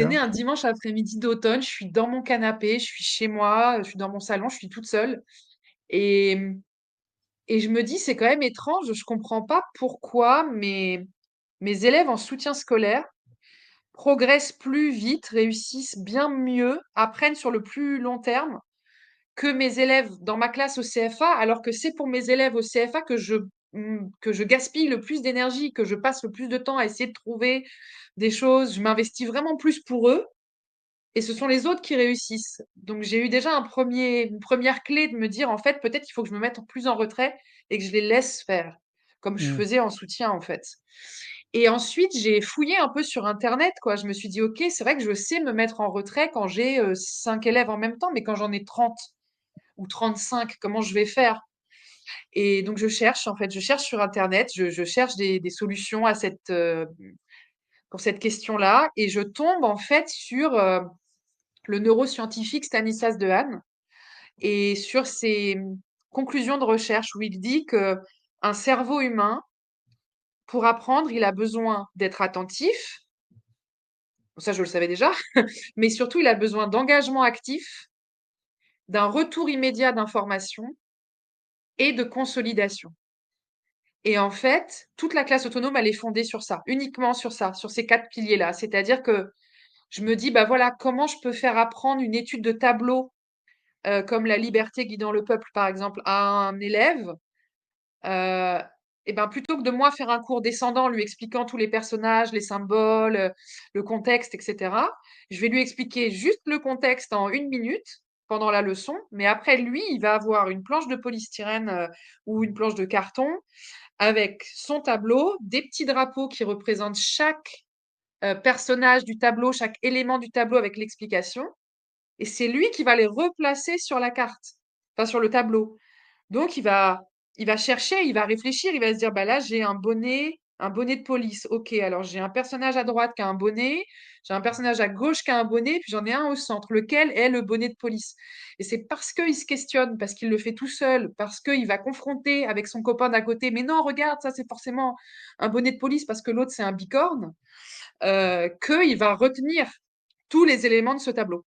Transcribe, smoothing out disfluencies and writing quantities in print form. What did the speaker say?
C'est né D'accord. un dimanche après-midi d'automne, je suis dans mon canapé, je suis chez moi, je suis dans mon salon, je suis toute seule et et je me dis: «C'est quand même étrange, je comprends pas pourquoi mes élèves en soutien scolaire progressent plus vite, réussissent bien mieux, apprennent sur le plus long terme que mes élèves dans ma classe au CFA, alors que c'est pour mes élèves au CFA que je gaspille le plus d'énergie, que je passe le plus de temps à essayer de trouver des choses. Je m'investis vraiment plus pour eux et ce sont les autres qui réussissent. Donc j'ai eu déjà une première clé de me dire, en fait, peut-être qu'il faut que je me mette plus en retrait et que je les laisse faire, comme je Mmh. faisais en soutien, en fait. Et ensuite, j'ai fouillé un peu sur Internet, quoi. Je me suis dit, OK, c'est vrai que je sais me mettre en retrait quand j'ai 5 élèves en même temps, mais quand j'en ai 30 ou 35, comment je vais faire? Et donc je cherche, en fait, je cherche sur Internet, je cherche des solutions à pour cette question-là, et je tombe en fait sur le neuroscientifique Stanislas Dehaene et sur ses conclusions de recherche où il dit que un cerveau humain, pour apprendre, il a besoin d'être attentif. Ça, je le savais déjà, mais surtout, il a besoin d'engagement actif, d'un retour immédiat d'information et de consolidation. Et en fait, toute la classe autonome, elle est fondée sur ça, uniquement sur ça, sur ces 4 piliers-là. C'est-à-dire que je me dis, bah voilà, comment je peux faire apprendre une étude de tableau, comme La liberté guidant le peuple, par exemple, à un élève, Heu et ben, plutôt que de moi faire un cours descendant, lui expliquant tous les personnages, les symboles, le contexte et cetera, je vais lui expliquer juste le contexte en 1 minute pendant la leçon, mais après lui, il va avoir une planche de polystyrène, ou une planche de carton avec son tableau, des petits drapeaux qui représentent chaque, personnage du tableau, chaque élément du tableau avec l'explication, et c'est lui qui va les replacer sur la carte, enfin sur le tableau. Donc il va chercher, il va réfléchir, il va se dire: «Bah, là, j'ai un bonnet de police. OK, alors j'ai un personnage à droite qui a un bonnet, j'ai un personnage à gauche qui a un bonnet, puis j'en ai un au centre. Lequel est le bonnet de police?» Et c'est parce qu'il se questionne, parce qu'il le fait tout seul, parce qu'il va confronter avec son copain d'à côté: «Mais non, regarde, ça, c'est forcément un bonnet de police parce que l'autre, c'est un bicorne», qu'il va retenir tous les éléments de ce tableau.